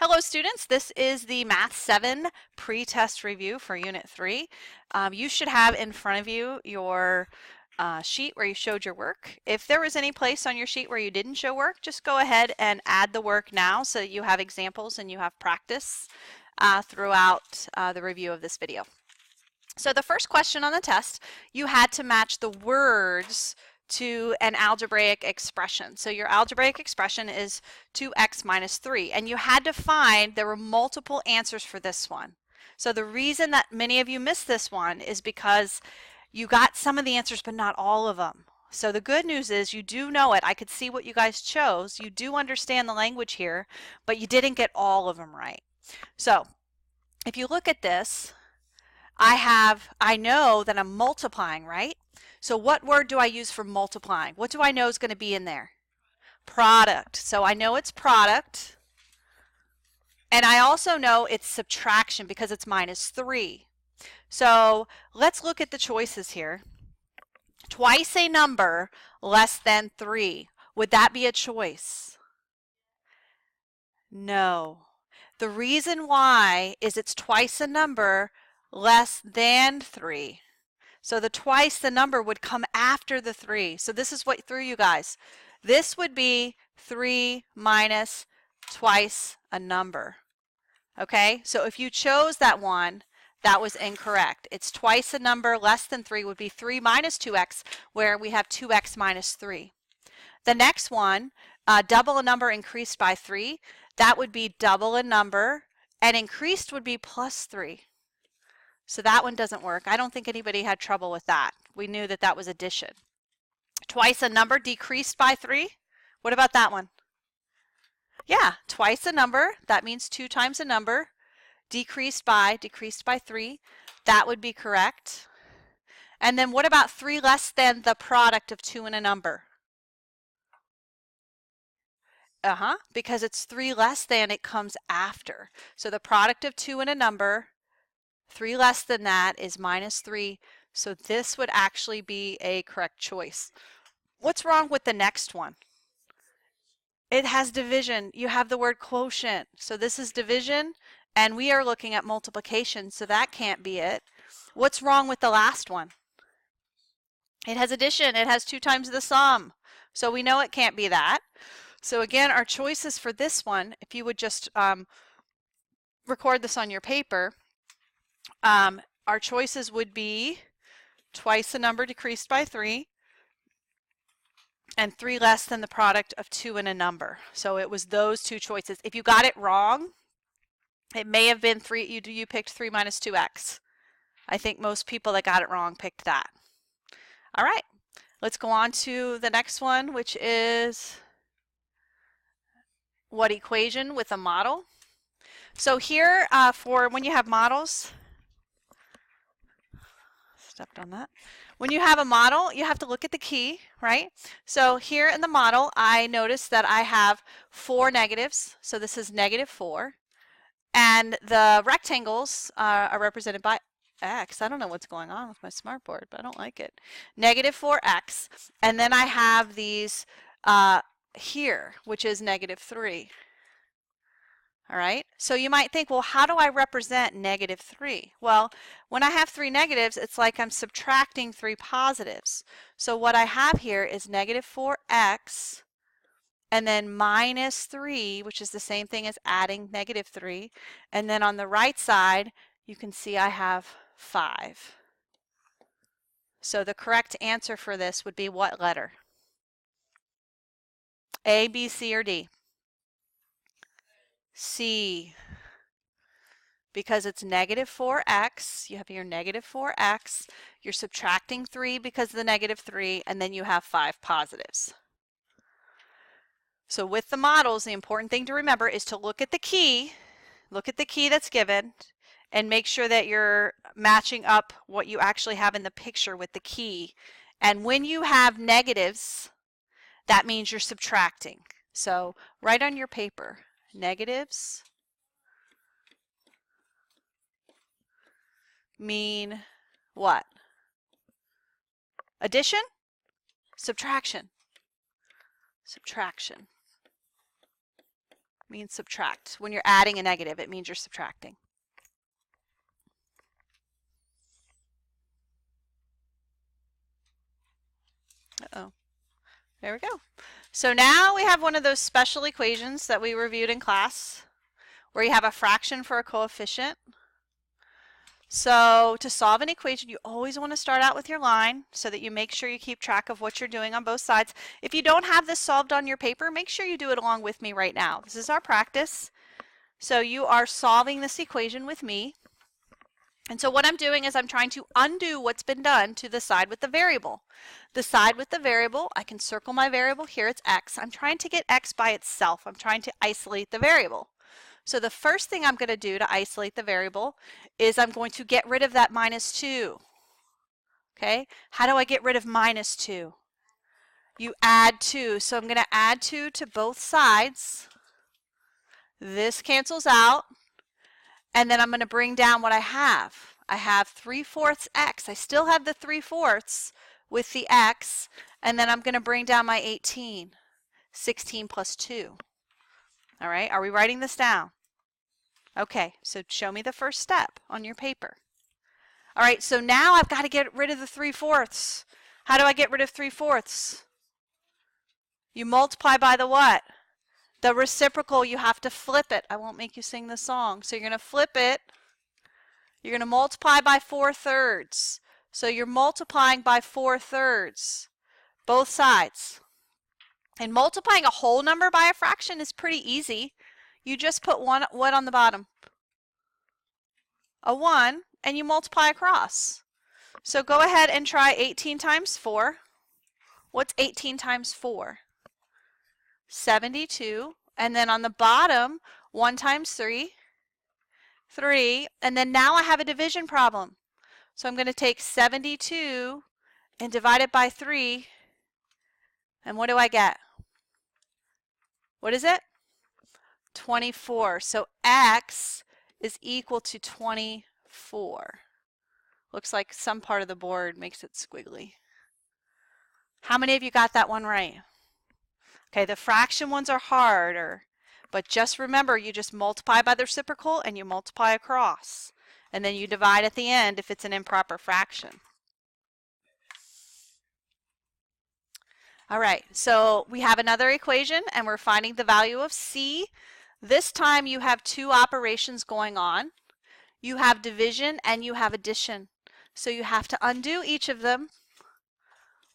Hello students, this is the Math 7 pre-test review for Unit 3. You should have in front of you your sheet where you showed your work. If there was any place on your sheet where you didn't show work, just go ahead and add the work now so that you have examples and you have practice throughout the review of this video. So the first question on the test, you had to match the words to an algebraic expression. So your algebraic expression is 2x minus 3, and you had to find, there were multiple answers for this one. So the reason that many of you missed this one is because you got some of the answers but not all of them. So the good news is you do know it. I could see what you guys chose. You do understand the language here, but you didn't get all of them right. So if you look at this, I know that I'm multiplying, right? So what word do I use for multiplying? What do I know is going to be in there? Product. So I know it's product. And I also know it's subtraction because it's minus 3. So let's look at the choices here. Twice a number less than 3. Would that be a choice? No. The reason why is it's twice a number less than 3. So the twice the number would come after the 3. So this is what threw you guys. This would be 3 minus twice a number. Okay, so if you chose that one, that was incorrect. It's twice a number less than 3 would be 3 minus 2x, where we have 2x minus 3. The next one, double a number increased by 3. That would be double a number, and increased would be plus 3. So that one doesn't work. I don't think anybody had trouble with that. We knew that that was addition. Twice a number decreased by 3. What about that one? Yeah, twice a number. That means 2 times a number. Decreased by 3. That would be correct. And then what about 3 less than the product of 2 and a number? Because it's 3 less than, it comes after. So the product of 2 and a number, 3 less than that is minus 3. So this would actually be a correct choice. What's wrong with the next one? It has division. You have the word quotient. So this is division, and we are looking at multiplication, so that can't be it. What's wrong with the last one? It has addition. It has 2 times the sum. So we know it can't be that. So again, our choices for this one, if you would just record this on your paper, our choices would be twice the number decreased by 3 and 3 less than the product of 2 and a number. So it was those two choices. If you got it wrong, it may have been 3. You picked 3 minus 2x. I think most people that got it wrong picked that. All right, let's go on to the next one, which is what equation with a model. So here for when you have models, stepped on that. When you have a model, you have to look at the key, right? So here in the model, I notice that I have 4 negatives. So this is negative 4. And the rectangles are represented by x. I don't know what's going on with my smartboard, but I don't like it. Negative 4x. And then I have these here, which is negative 3. All right, so you might think, well, how do I represent negative 3? Well, when I have 3 negatives, it's like I'm subtracting 3 positives. So what I have here is negative 4x and then minus 3, which is the same thing as adding negative 3. And then on the right side, you can see I have 5. So the correct answer for this would be what letter? A, B, C, or D? C, because it's negative 4x. You have your negative 4x. You're subtracting 3 because of the negative 3, and then you have 5 positives. So with the models, the important thing to remember is to look at the key that's given, and make sure that you're matching up what you actually have in the picture with the key. And when you have negatives, that means you're subtracting. So write on your paper, negatives mean what? Addition? Subtraction? Subtraction means subtract. When you're adding a negative, it means you're subtracting. Uh-oh. There we go. So now we have one of those special equations that we reviewed in class where you have a fraction for a coefficient. So to solve an equation, you always want to start out with your line so that you make sure you keep track of what you're doing on both sides. If you don't have this solved on your paper, make sure you do it along with me right now. This is our practice. So you are solving this equation with me. And so what I'm doing is I'm trying to undo what's been done to the side with the variable. The side with the variable, I can circle my variable here, it's x. I'm trying to get x by itself. I'm trying to isolate the variable. So the first thing I'm going to do to isolate the variable is I'm going to get rid of that minus 2. Okay, how do I get rid of minus 2? You add 2. So I'm going to add 2 to both sides. This cancels out. And then I'm going to bring down what I have. I have 3/4 x. I still have the 3/4 with the x. And then I'm going to bring down my 18. 16 plus 2. All right, are we writing this down? Okay, so show me the first step on your paper. All right, so now I've got to get rid of the 3/4. How do I get rid of 3/4? You multiply by the what? The reciprocal. You have to flip it. I won't make you sing the song. So you're going to flip it. You're going to multiply by 4/3. So you're multiplying by 4/3, both sides. And multiplying a whole number by a fraction is pretty easy. You just put what on the bottom? A 1, and you multiply across. So go ahead and try 18 times 4. What's 18 times 4? 72. And then on the bottom, 1 times 3, 3. And then now I have a division problem. So I'm going to take 72 and divide it by 3. And what do I get? What is it? 24. So x is equal to 24. Looks like some part of the board makes it squiggly. How many of you got that one right? Okay, the fraction ones are harder, but just remember you just multiply by the reciprocal and you multiply across. And then you divide at the end if it's an improper fraction. All right, so we have another equation and we're finding the value of c. This time you have two operations going on. You have division and you have addition. So you have to undo each of them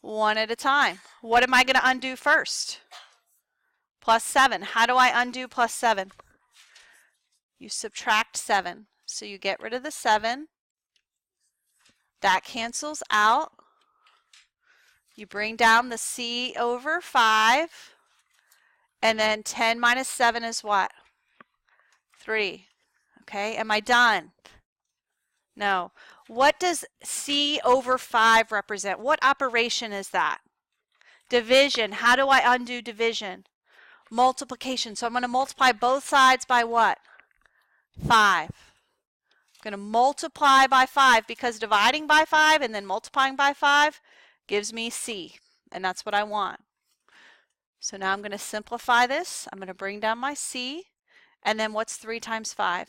one at a time. What am I going to undo first? Plus 7. How do I undo plus 7? You subtract 7. So you get rid of the 7. That cancels out. You bring down the c over 5. And then 10 minus 7 is what? 3. Okay, am I done? No. What does c over 5 represent? What operation is that? Division. How do I undo division? Multiplication. So I'm going to multiply both sides by what? 5. I'm going to multiply by 5 because dividing by 5 and then multiplying by 5 gives me c. And that's what I want. So now I'm going to simplify this. I'm going to bring down my c. And then what's 3 times 5?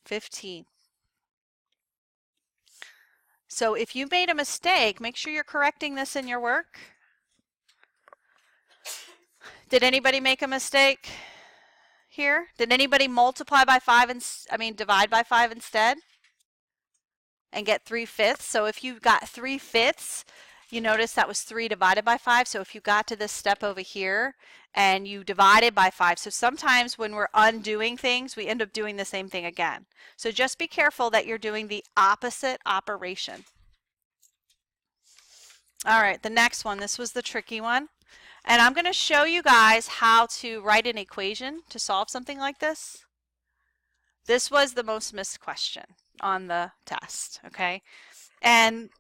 15. So if you made a mistake, make sure you're correcting this in your work. Did anybody make a mistake here? Did anybody multiply by 5 and divide by 5 instead? And get 3/5? So if you got 3/5, you notice that was 3 divided by 5. So if you got to this step over here and you divided by 5. So sometimes when we're undoing things, we end up doing the same thing again. So just be careful that you're doing the opposite operation. All right, the next one. This was the tricky one. And I'm going to show you guys how to write an equation to solve something like this. This was the most missed question on the test, okay? And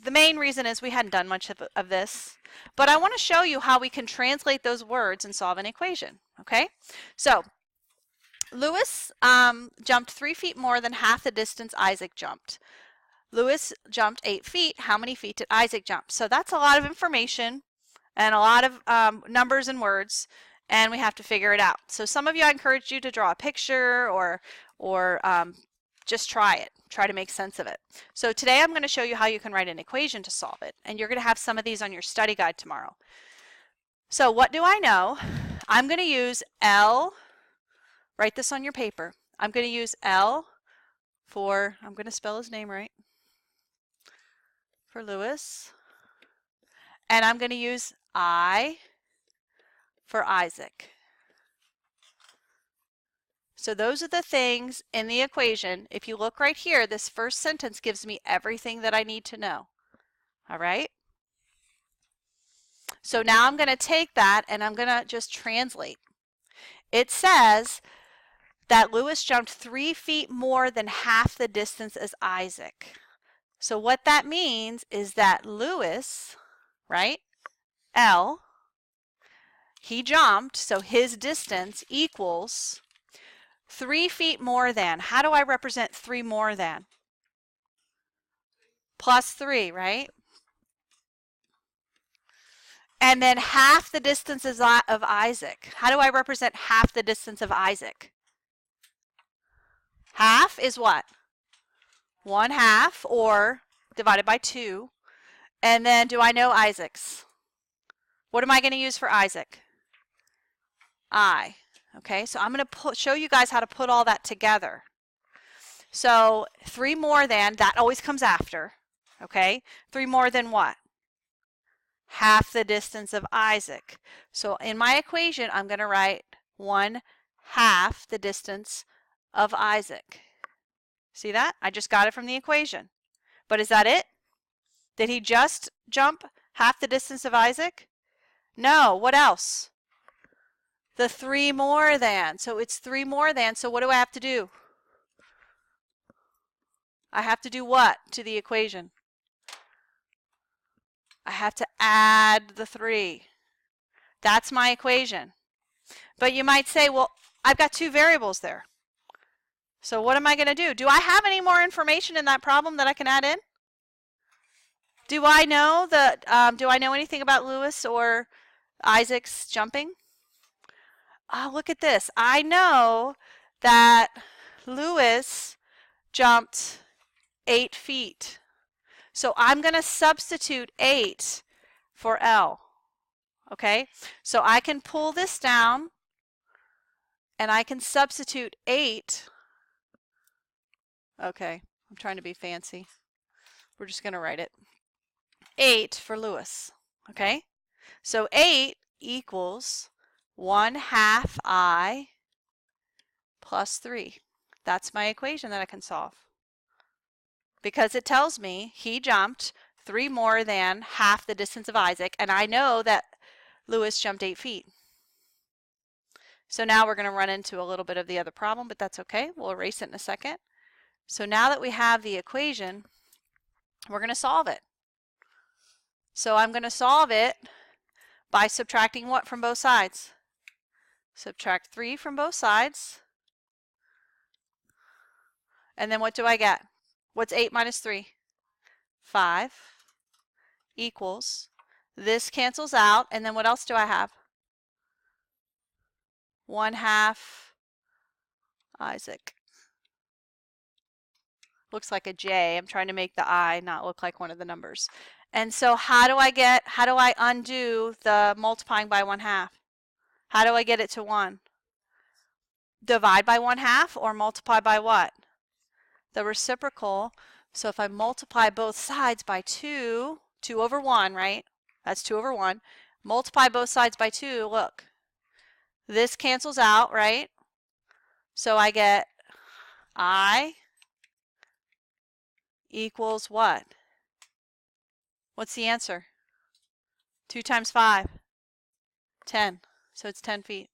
the main reason is we hadn't done much of this, but I want to show you how we can translate those words and solve an equation, okay? So Lewis jumped 3 feet more than half the distance Isaac jumped. Lewis jumped 8 feet. How many feet did Isaac jump? So that's a lot of information and a lot of numbers and words. and we have to figure it out. So some of you, I encourage you to draw a picture or just try it. Try to make sense of it. So today I'm going to show you how you can write an equation to solve it, and you're going to have some of these on your study guide tomorrow. So what do I know? I'm going to use L, write this on your paper. I'm going to use L for, I'm going to spell his name right, for Lewis, and I'm going to use I for Isaac. So those are the things in the equation. If you look right here, this first sentence gives me everything that I need to know. All right? So now I'm going to take that and I'm going to just translate. It says that Lewis jumped 3 feet more than half the distance as Isaac. So what that means is that Lewis, right, L, he jumped, so his distance equals 3 feet more than. How do I represent 3 more than? Plus 3, right? And then half the distance is of Isaac. How do I represent half the distance of Isaac? Half is what? 1/2, or divided by 2. And then do I know Isaac's? What am I going to use for Isaac? I. Okay, so I'm going to show you guys how to put all that together. So 3 more than, that always comes after. Okay, 3 more than what? Half the distance of Isaac. So in my equation, I'm going to write 1/2 the distance of Isaac. See that? I just got it from the equation. But is that it? Did he just jump half the distance of Isaac? No. What else? The 3 more than. So it's 3 more than. So what do I have to do? I have to do what to the equation? I have to add the 3. That's my equation. But you might say, well, I've got 2 variables there. So what am I going to do? Do I have any more information in that problem that I can add in? Do I know do I know anything about Lewis or Isaac's jumping? Oh, look at this. I know that Lewis jumped 8 feet. So I'm going to substitute 8 for L. Okay? So I can pull this down and I can substitute 8. Okay, I'm trying to be fancy. We're just going to write it. 8 for Lewis. Okay? So 8 equals 1/2 I plus 3. That's my equation that I can solve. Because it tells me he jumped 3 more than half the distance of Isaac, and I know that Lewis jumped 8 feet. So now we're going to run into a little bit of the other problem, but that's okay. We'll erase it in a second. So now that we have the equation, we're going to solve it. So I'm going to solve it by subtracting what from both sides? Subtract 3 from both sides. And then what do I get? What's 8 minus 3? 5 equals, this cancels out, and then what else do I have? 1/2 Isaac. Looks like a J. I'm trying to make the I not look like one of the numbers. And so how do I undo the multiplying by 1/2? How do I get it to 1? Divide by 1/2 or multiply by what? The reciprocal. So if I multiply both sides by 2, 2 over 1, right? That's 2 over 1. Multiply both sides by 2, look. This cancels out, right? So I get I equals what? What's the answer? 2 times 5. 10. So it's 10 feet.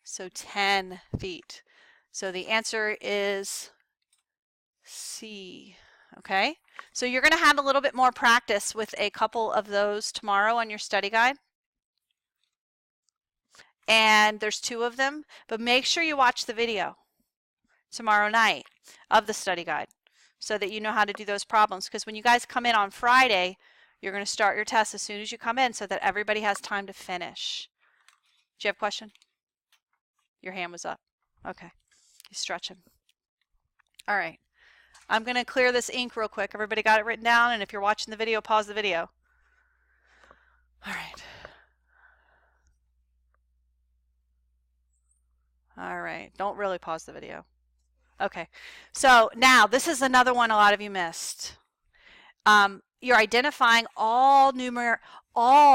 So 10 feet. So the answer is C. Okay? So you're going to have a little bit more practice with a couple of those tomorrow on your study guide. And there's 2 of them, but make sure you watch the video tomorrow night of the study guide so that you know how to do those problems, because when you guys come in on Friday, You're going to start your test as soon as you come in so that everybody has time to finish. Do you have a question? Your hand was up. Okay. You're stretching. All right. I'm going to clear this ink real quick. Everybody got it written down? And if you're watching the video, pause the video. All right. All right. Don't really pause the video. Okay. So now this is another one a lot of you missed. You're identifying all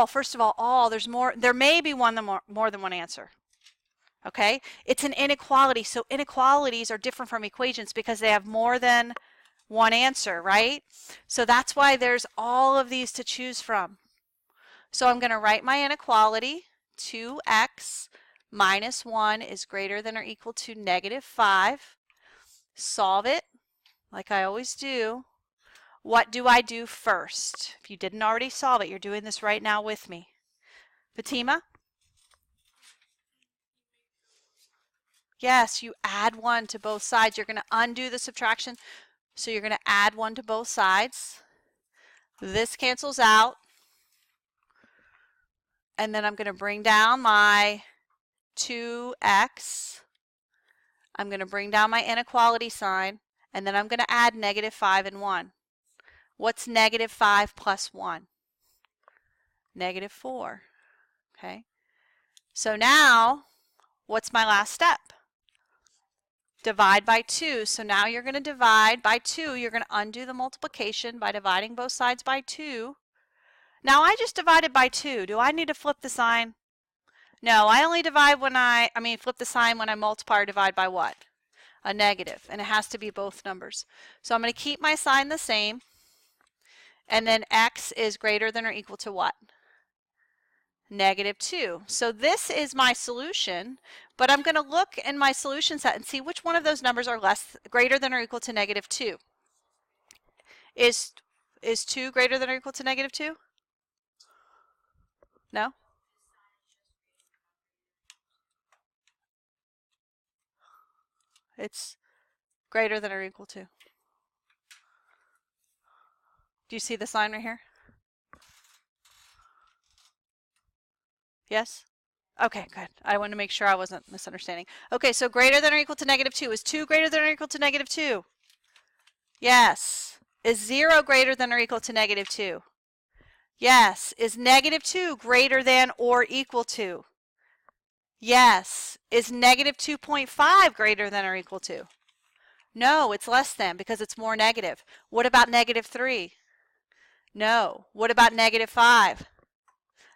first of all, there may be more than one answer. Okay? It's an inequality. So inequalities are different from equations because they have more than one answer, right? So that's why there's all of these to choose from. So I'm going to write my inequality. 2x minus 1 is greater than or equal to negative 5. Solve it like I always do. What do I do first? If you didn't already solve it, you're doing this right now with me. Fatima? Yes, you add 1 to both sides. You're going to undo the subtraction. So you're going to add 1 to both sides. This cancels out. And then I'm going to bring down my 2x. I'm going to bring down my inequality sign. And then I'm going to add negative 5 and 1. What's negative 5 plus 1? Negative 4. Okay. So now, what's my last step? Divide by 2. So now you're going to divide by 2. You're going to undo the multiplication by dividing both sides by 2. Now I just divided by 2. Do I need to flip the sign? No, I only divide flip the sign when I multiply or divide by what? A negative. And it has to be both numbers. So I'm going to keep my sign the same. And then x is greater than or equal to what? Negative 2. So this is my solution, but I'm going to look in my solution set and see which one of those numbers are greater than or equal to negative 2. Is 2 greater than or equal to negative 2? No? It's greater than or equal to. Do you see the sign right here? Yes? Okay, good. I want to make sure I wasn't misunderstanding. Okay, so greater than or equal to negative 2. Is 2 greater than or equal to negative 2? Yes. Is 0 greater than or equal to negative 2? Yes. Is negative 2 greater than or equal to? Yes. Is negative 2.5 greater than or equal to? No, it's less than because it's more negative. What about negative 3? No. What about negative 5?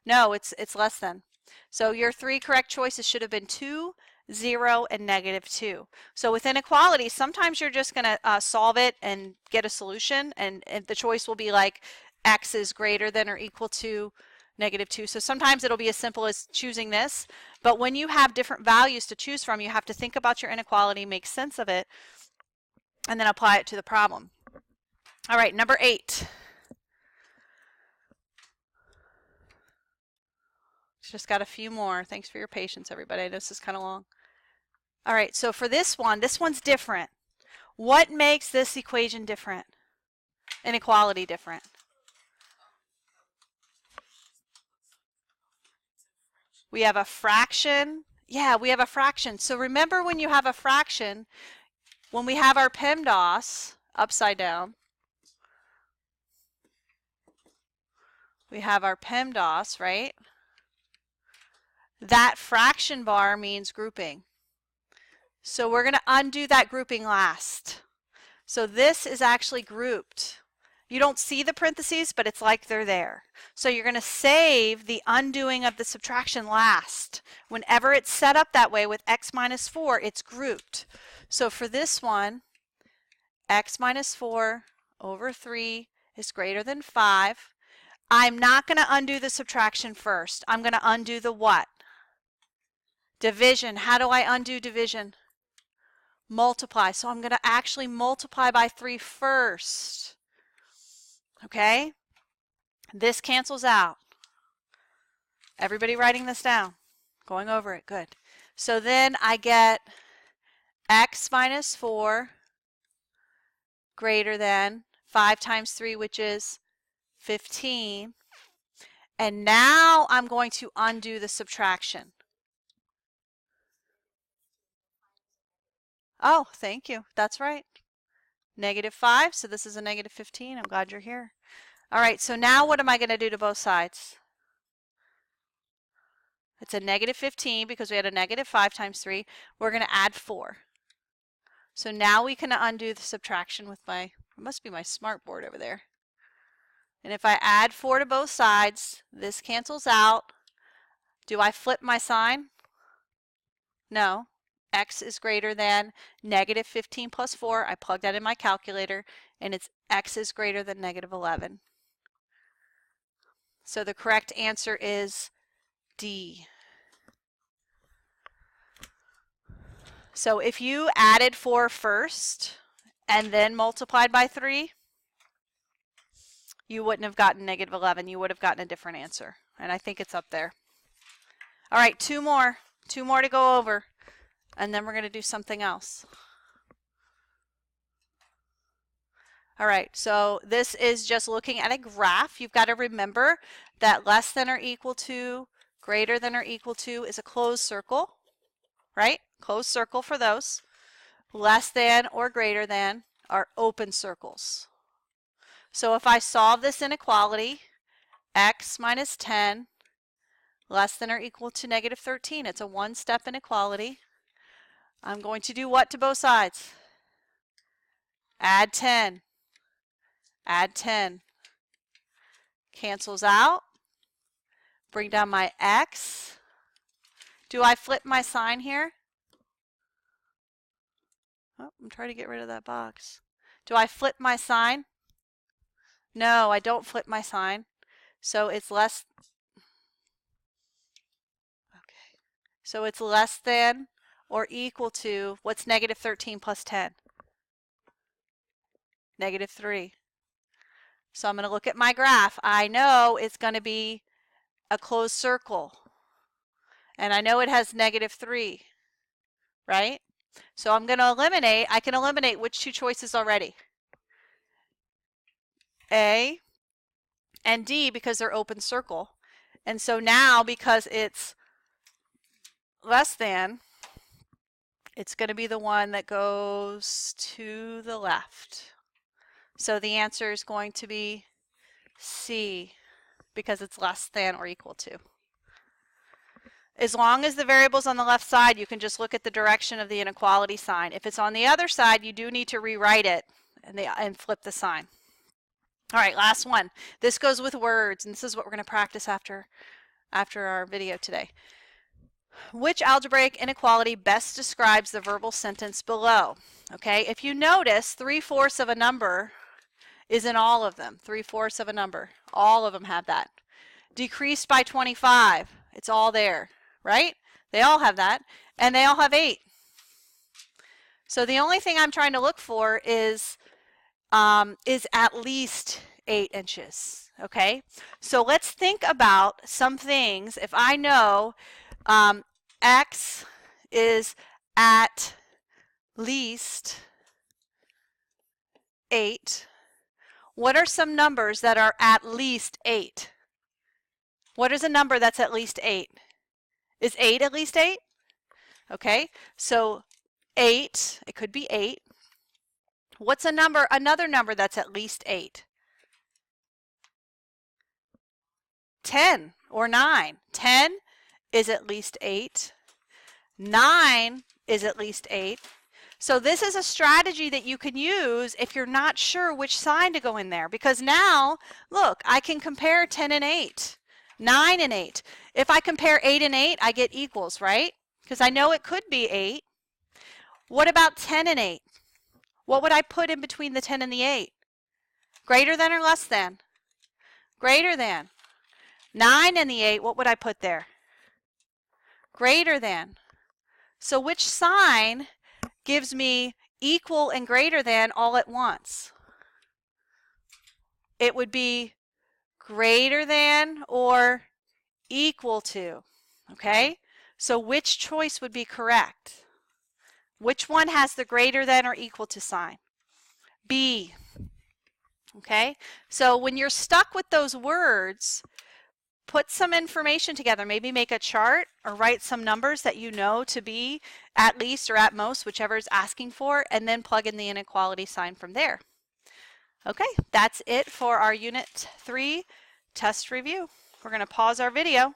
No, it's less than. So your 3 correct choices should have been 2, 0, and negative 2. So with inequality, sometimes you're just going to solve it and get a solution, and the choice will be like x is greater than or equal to negative 2. So sometimes it'll be as simple as choosing this, but when you have different values to choose from, you have to think about your inequality, make sense of it, and then apply it to the problem. All right, number 8. Just got a few more. Thanks for your patience, everybody. I know this is kind of long. All right, so for this one's different. What makes this equation different? Inequality different. We have a fraction. Yeah, we have a fraction. So remember when you have a fraction, when we have our PEMDAS upside down, we have our PEMDAS, right? That fraction bar means grouping. So we're going to undo that grouping last. So this is actually grouped. You don't see the parentheses, but it's like they're there. So you're going to save the undoing of the subtraction last. Whenever it's set up that way with x minus 4, it's grouped. So for this one, x minus 4 over 3 is greater than 5. I'm not going to undo the subtraction first. I'm going to undo the what? Division. How do I undo division? Multiply. So I'm going to actually multiply by 3 first. Okay? This cancels out. Everybody writing this down? Going over it. Good. So then I get x minus 4 greater than 5 times 3, which is 15. And now I'm going to undo the subtraction. Oh, thank you. That's right. -5, so this is a -15. I'm glad you're here. All right, so now what am I going to do to both sides? It's a -15 because we had a -5 times 3. We're going to add 4. So now we can undo the subtraction with my, it must be my smart board over there. And if I add 4 to both sides, this cancels out. Do I flip my sign? No. X is greater than -15 plus 4. I plug that in my calculator, and it's X is greater than -11. So the correct answer is D. So if you added 4 first and then multiplied by 3, you wouldn't have gotten -11. You would have gotten a different answer. And I think it's up there. All right, two more to go over, and then we're going to do something else. All right, so this is just looking at a graph. You've got to remember that less than or equal to, greater than or equal to is a closed circle, right? Closed circle for those. Less than or greater than are open circles. So if I solve this inequality, x minus 10 less than or equal to -13, it's a one-step inequality. I'm going to do what to both sides? Add 10. Add 10. Cancels out. Bring down my x. Do I flip my sign here? Oh, I'm trying to get rid of that box. Do I flip my sign? No, I don't flip my sign. So it's less. Okay. So it's less than or equal to, what's -13 plus 10? -3. So I'm going to look at my graph. I know it's going to be a closed circle. And I know it has -3, right? So I'm going to eliminate, I can eliminate which two choices already? A and D, because they're open circle. And so now, because it's less than, it's going to be the one that goes to the left. So the answer is going to be C, because it's less than or equal to. As long as the variable's on the left side, you can just look at the direction of the inequality sign. If it's on the other side, you do need to rewrite it and flip the sign. All right, last one. This goes with words, and this is what we're going to practice after our video today. Which algebraic inequality best describes the verbal sentence below? Okay, if you notice, 3/4 of a number is in all of them. 3/4 of a number. All of them have that. Decreased by 25. It's all there, right? They all have that, and they all have 8. So the only thing I'm trying to look for is at least 8 inches, okay? So let's think about some things. If I know X is at least 8, what are some numbers that are at least 8? What is a number that's at least 8? Is 8 at least 8? Okay, so 8, it could be 8. What's another number that's at least 8? 10 or 9. 10 is at least 8. 9 is at least 8. So this is a strategy that you can use if you're not sure which sign to go in there. Because now, look, I can compare 10 and 8, 9 and 8. If I compare 8 and 8, I get equals, right? Because I know it could be 8. What about 10 and 8? What would I put in between the 10 and the 8? Greater than or less than? Greater than. 9 and the 8, what would I put there? Greater than. So which sign gives me equal and greater than all at once? It would be greater than or equal to. Okay? So which choice would be correct? Which one has the greater than or equal to sign? B. Okay, so when you're stuck with those words, put some information together, maybe make a chart or write some numbers that you know to be at least or at most, whichever is asking for, and then plug in the inequality sign from there. Okay, that's it for our Unit 3 test review. We're going to pause our video.